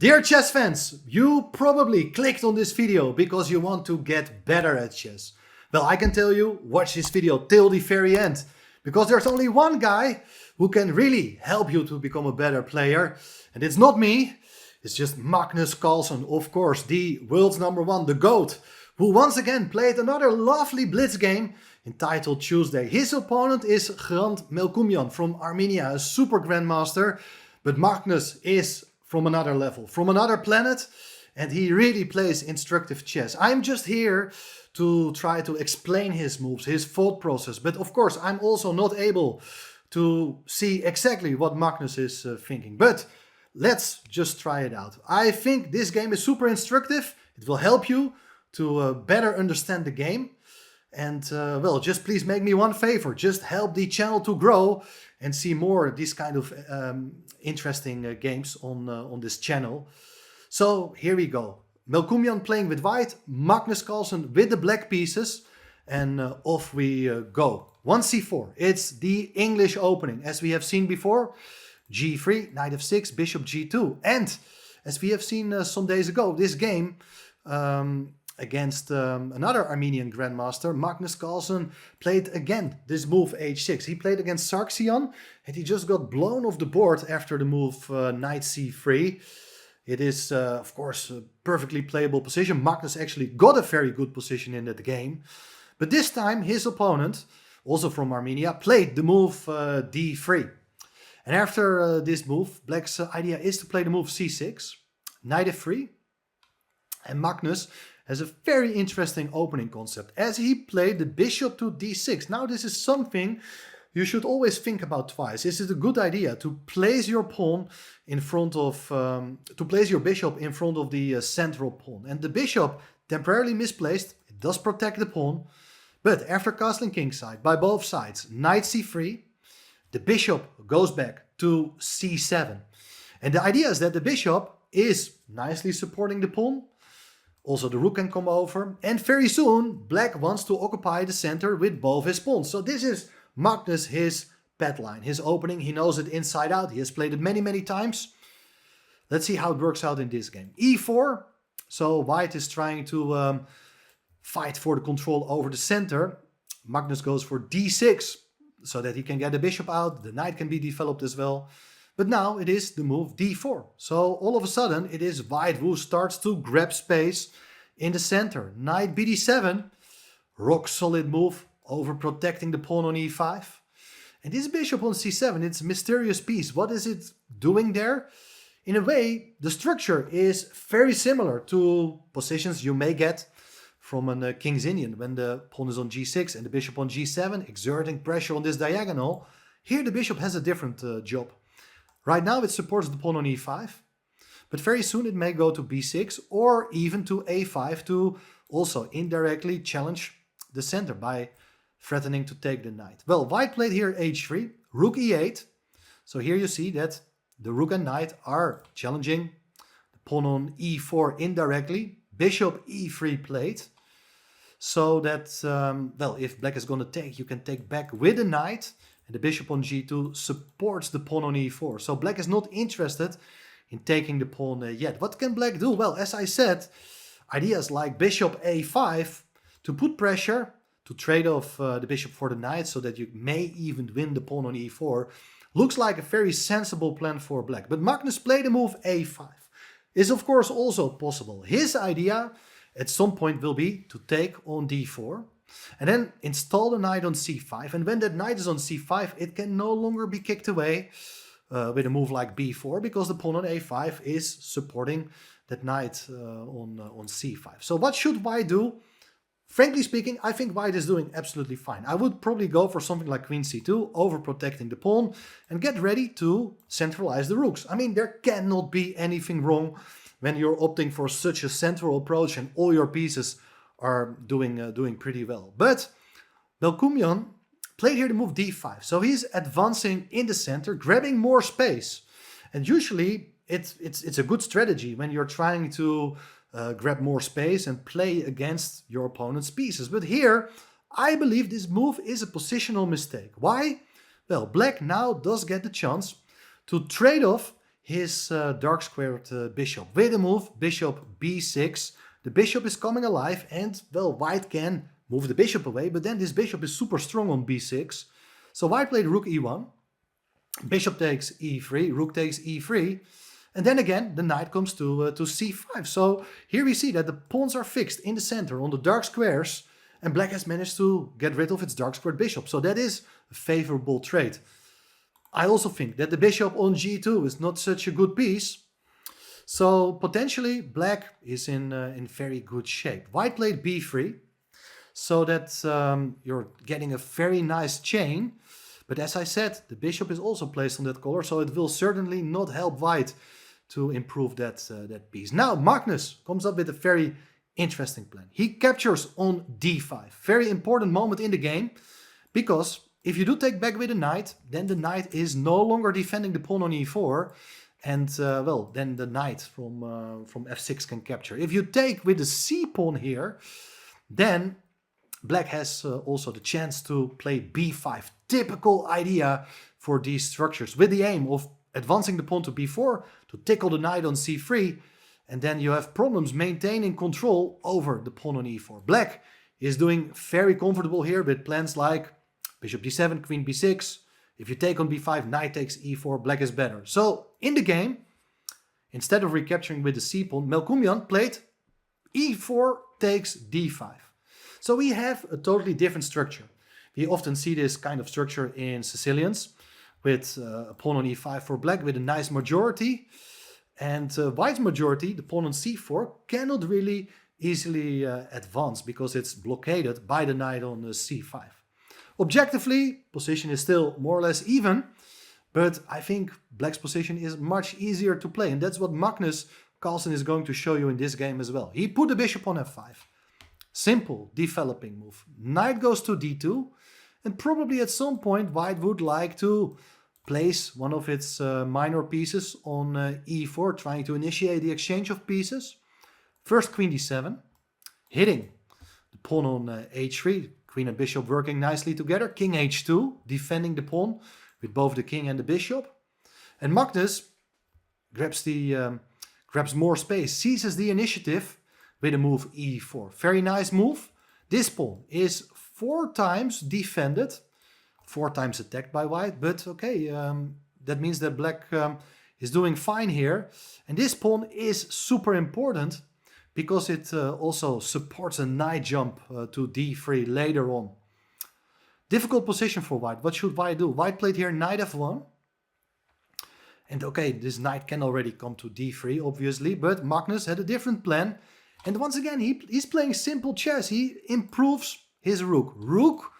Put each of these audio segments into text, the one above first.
Dear chess fans, you probably clicked on this video because you want to get better at chess. Well, I can tell you, watch this video till the very end, because there's only one guy who can really help you to become a better player. And it's not me, it's just Magnus Carlsen, of course, the world's #1, the GOAT, who once again played another lovely blitz game entitled Tuesday. His opponent is Grand Melkumyan from Armenia, a super grandmaster, but Magnus is from another level, from another planet, and he really plays instructive chess. I'm just here to try to explain his moves, his thought process, but of course I'm also not able to see exactly what Magnus is thinking. But let's just try it out. I think this game is super instructive. It will help you to better understand the game. And well, just please make me one favor. Just help the channel to grow and see more of these kind of interesting games on this channel. So here we go. Melkumyan playing with white, Magnus Carlsen with the black pieces, and off we go. 1c4, it's the English opening. As we have seen before, g3, knight f6, bishop g2. And as we have seen some days ago, this game against another Armenian grandmaster, Magnus Carlsen, played again this move h6. He played against Sargsyan and he just got blown off the board after the move knight c3. It is, of course, a perfectly playable position. Magnus actually got a very good position in that game. But this time his opponent, also from Armenia, played the move d3. And after this move, Black's idea is to play the move c6, knight f3. And Magnus has a very interesting opening concept, as he played the bishop to d6. Now this is something you should always think about twice. Is it a good idea to place your pawn in front of, to place your bishop in front of the central pawn? And the bishop, temporarily misplaced, it does protect the pawn. But after castling kingside by both sides, knight c3, the bishop goes back to c7. And the idea is that the bishop is nicely supporting the pawn. Also the rook can come over. And very soon, black wants to occupy the center with both his pawns. So this is Magnus, his pet line, his opening. He knows it inside out. He has played it many, many times. Let's see how it works out in this game. e4. So white is trying to fight for the control over the center. Magnus goes for d6 so that he can get the bishop out. The knight can be developed as well. But now it is the move d4. So all of a sudden it is white who starts to grab space in the center. Knight bd7, rock solid move, over protecting the pawn on e5. And this bishop on c7, it's a mysterious piece. What is it doing there? In a way, the structure is very similar to positions you may get from a King's Indian when the pawn is on g6 and the bishop on g7, exerting pressure on this diagonal. Here the bishop has a different job. Right now it supports the pawn on e5, but very soon it may go to b6 or even to a5 to also indirectly challenge the center by threatening to take the knight. Well, white played here h3, rook e8. So here you see that the rook and knight are challenging the pawn on e4 indirectly. Bishop e3 played. So that, well, if black is going to take, you can take back with the knight. And the bishop on g2 supports the pawn on e4. So black is not interested in taking the pawn yet. What can black do? Well, as I said, ideas like bishop a5 to put pressure, to trade off the bishop for the knight so that you may even win the pawn on e4, looks like a very sensible plan for black. But Magnus played the move a5. Is of course also possible. His idea at some point will be to take on d4 and then install the knight on c5. And when that knight is on c5, it can no longer be kicked away with a move like b4 because the pawn on a5 is supporting that knight on c5. So what should white do? Frankly speaking, I think white is doing absolutely fine. I would probably go for something like queen c2, overprotecting the pawn, and get ready to centralize the rooks. I mean, there cannot be anything wrong when you're opting for such a central approach and all your pieces are doing pretty well. But Melkumyan played here the move d5. So he's advancing in the center, grabbing more space. And usually it's a good strategy when you're trying to grab more space and play against your opponent's pieces. But here, I believe this move is a positional mistake. Why? Well, black now does get the chance to trade off his dark squared bishop. With the move bishop b6, the bishop is coming alive and, well, white can move the bishop away, but then this bishop is super strong on b6. So white played rook e1, bishop takes e3, rook takes e3, and then again the knight comes to c5. So here we see that the pawns are fixed in the center on the dark squares, and black has managed to get rid of its dark squared bishop. So that is a favorable trade. I also think that the bishop on g2 is not such a good piece. So potentially black is in very good shape. White played b3, so that you're getting a very nice chain. But as I said, the bishop is also placed on that color, so it will certainly not help white to improve that piece. Now Magnus comes up with a very interesting plan. He captures on d5. Very important moment in the game, because if you do take back with a knight, then the knight is no longer defending the pawn on e4, and well, then the knight from f6 can capture. If you take with the c pawn here, then black has also the chance to play b5. Typical idea for these structures, with the aim of advancing the pawn to b4 to tickle the knight on c3, and then you have problems maintaining control over the pawn on e4. Black is doing very comfortable here with plans like bishop d7, queen b6. If you take on b5, knight takes e4, black is better. So in the game, instead of recapturing with the c pawn, Melkumyan played e4 takes d5. So we have a totally different structure. We often see this kind of structure in Sicilians, with a pawn on e5 for black with a nice majority. And white's majority, the pawn on c4, cannot really easily advance because it's blockaded by the knight on c5. Objectively, position is still more or less even, but I think black's position is much easier to play. And that's what Magnus Carlsen is going to show you in this game as well. He put the bishop on f5. Simple developing move. Knight goes to d2, and probably at some point white would like to place one of its minor pieces on e4, trying to initiate the exchange of pieces. First queen d7, hitting the pawn on h3, queen and bishop working nicely together. King h2, defending the pawn with both the king and the bishop. And Magnus grabs more space, seizes the initiative with a move e4. Very nice move. This pawn is 4 times defended, 4 times attacked by white, but okay, that means that black is doing fine here. And this pawn is super important because it also supports a knight jump to d3 later on. Difficult position for white. What should white do? White played here knight f1. And okay, this knight can already come to d3, obviously, but Magnus had a different plan. And once again, he's playing simple chess. He improves his rook. Rook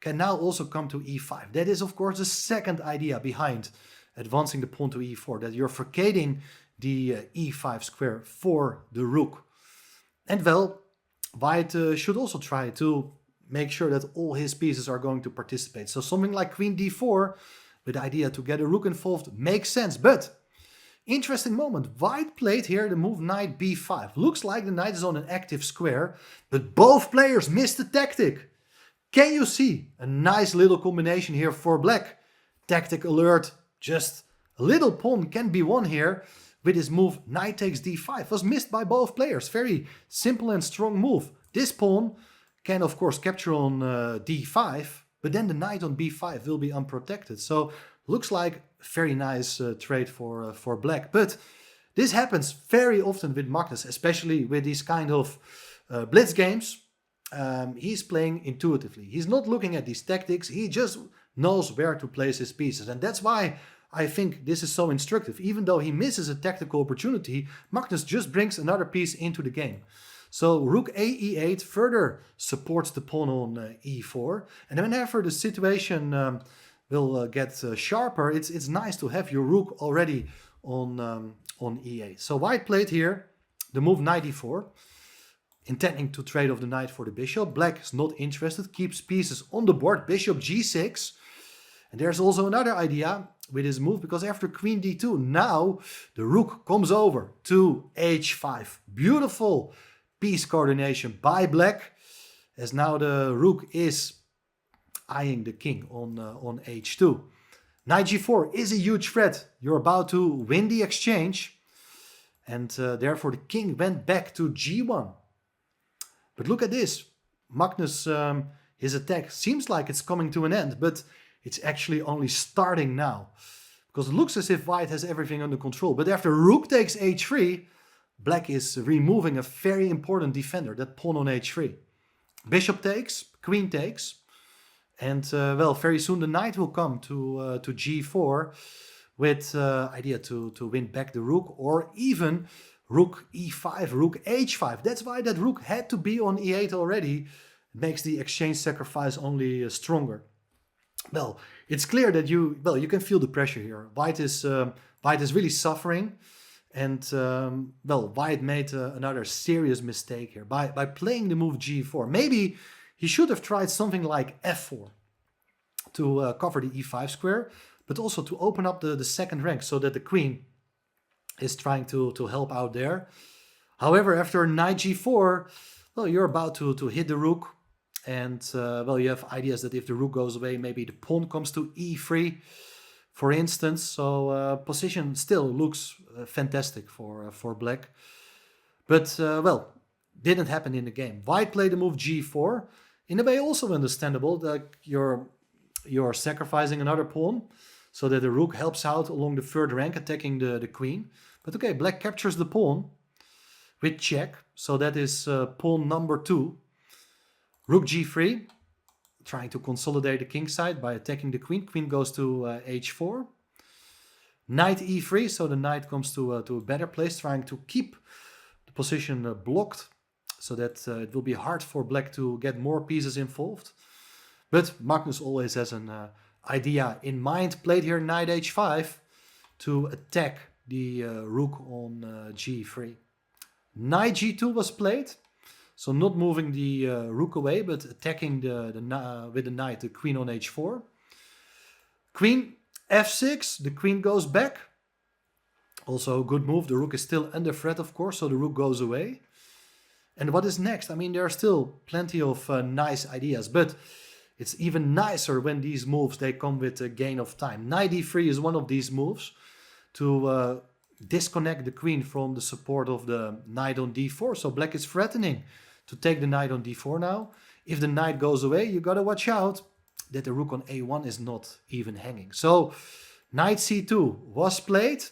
can now also come to e5. That is, of course, the second idea behind advancing the pawn to e4, that you're vacating the e5 square for the rook. And well, white should also try to make sure that all his pieces are going to participate. So something like queen d4, with the idea to get a rook involved, makes sense. But interesting moment. White played here the move knight b5. Looks like the knight is on an active square, but both players missed the tactic. Can you see a nice little combination here for black? Tactic alert. Just a little pawn can be won here with his move knight takes d5. Was missed by both players. Very simple and strong move. This pawn can of course capture on d5, but then the knight on b5 will be unprotected. So looks like very nice trade for black. But this happens very often with Magnus, especially with these kind of blitz games. He's playing intuitively. He's not looking at these tactics. He just knows where to place his pieces. And that's why I think this is so instructive. Even though he misses a tactical opportunity, Magnus just brings another piece into the game. So rook a e8 further supports the pawn on e4. And whenever the situation will get sharper, it's nice to have your rook already on e8. So white played here the move knight e4, intending to trade off the knight for the bishop. Black is not interested, keeps pieces on the board, bishop g6. And there's also another idea with this move, because after queen d2, now the rook comes over to h5. Beautiful piece coordination by black, as now the rook is eyeing the king on h2. Knight g4 is a huge threat. You're about to win the exchange. And therefore the king went back to g1. But look at this. Magnus, his attack seems like it's coming to an end, but it's actually only starting now. Because it looks as if white has everything under control. But after rook takes h3, black is removing a very important defender, that pawn on h3. Bishop takes, queen takes. And well, very soon the knight will come to g4 with idea to win back the rook, or even rook e5, rook h5. That's why that rook had to be on e8 already. It makes the exchange sacrifice only stronger. Well, it's clear that you can feel the pressure here. White is really suffering. And well, white made another serious mistake here by playing the move g4. Maybe he should have tried something like f4 to cover the e5 square, but also to open up the second rank so that the queen is trying to help out there. However, after knight g4, well, you're about to hit the rook. And well, you have ideas that if the rook goes away, maybe the pawn comes to e3, for instance. So position still looks fantastic for black. But well, didn't happen in the game. White played the move g4. In a way also understandable that you're sacrificing another pawn so that the rook helps out along the third rank, attacking the queen. But okay, black captures the pawn with check. So that is pawn number 2. Rook g3, trying to consolidate the king side by attacking the queen. Queen goes to h4. Knight e3, so the knight comes to a better place, trying to keep the position blocked, so that it will be hard for black to get more pieces involved. But Magnus always has an idea in mind. Played here knight h5 to attack the rook on g3. Knight g2 was played. So not moving the rook away, but attacking with the knight, the queen on h4. Queen f6, the queen goes back. Also a good move. The rook is still under threat, of course, so the rook goes away. And what is next? I mean, there are still plenty of nice ideas, but it's even nicer when these moves, they come with a gain of time. Knight d3 is one of these moves to disconnect the queen from the support of the knight on d4. So black is threatening to take the knight on d4 now. If the knight goes away, you gotta watch out that the rook on a1 is not even hanging. So knight c2 was played.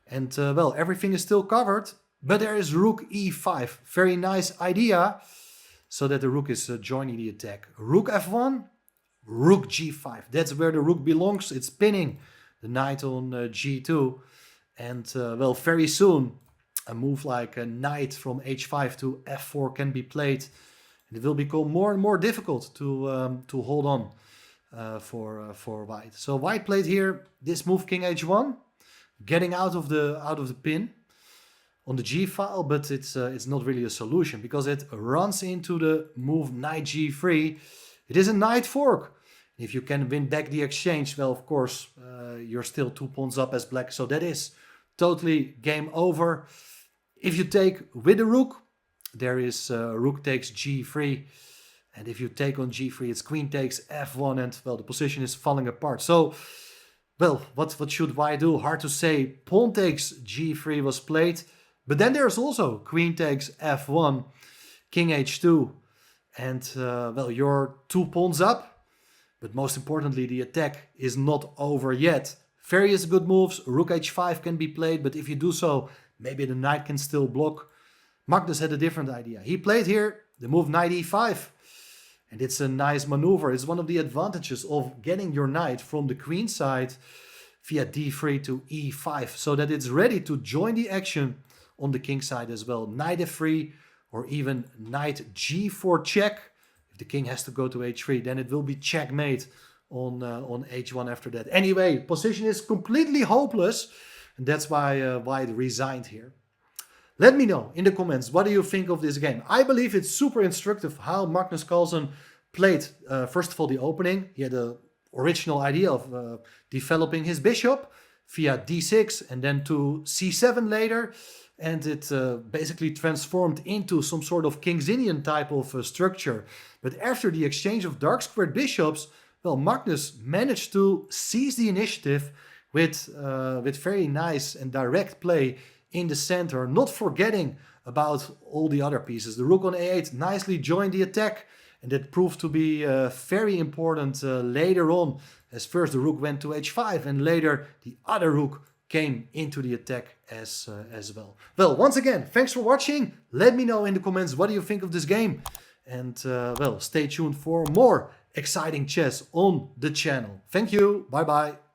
And well, everything is still covered. But there is rook e5. Very nice idea. So that the rook is joining the attack. Rook f1, rook g5. That's where the rook belongs. It's pinning the knight on g2. And well, very soon a move like a knight from h5 to f4 can be played. And it will become more and more difficult to hold on for white. So white played here this move king h1, getting out of the pin on the g file, but it's not really a solution because it runs into the move knight g3. It is a knight fork. If you can win back the exchange, well, of course, you're still 2 pawns up as black. So that is totally game over. If you take with the rook, there is rook takes g3. And if you take on g3, it's queen takes f1. And, well, the position is falling apart. So, well, what should white do? Hard to say. Pawn takes g3 was played. But then there's also queen takes f1, king h2. And, well, you're 2 pawns up. But most importantly, the attack is not over yet. Various good moves. Rook h5 can be played, but if you do so, maybe the knight can still block. Magnus had a different idea. He played here the move knight e5. And it's a nice maneuver. It's one of the advantages of getting your knight from the queen side via d3 to e5, so that it's ready to join the action on the king side as well. Knight f3 or even knight g4 check. If the king has to go to h3, then it will be checkmate on h1 after that. Anyway, position is completely hopeless, and that's why white resigned here. Let me know in the comments, what do you think of this game? I believe it's super instructive how Magnus Carlsen played, first of all, the opening. He had the original idea of developing his bishop via d6 and then to c7 later. And it basically transformed into some sort of King's Indian type of structure. But after the exchange of dark squared bishops, well, Magnus managed to seize the initiative with very nice and direct play in the center, not forgetting about all the other pieces. The rook on a8 nicely joined the attack, and that proved to be very important later on, as first the rook went to h5 and later the other rook came into the attack as well. Well, once again, thanks for watching. Let me know in the comments what do you think of this game. And well, stay tuned for more exciting chess on the channel. Thank you. Bye bye.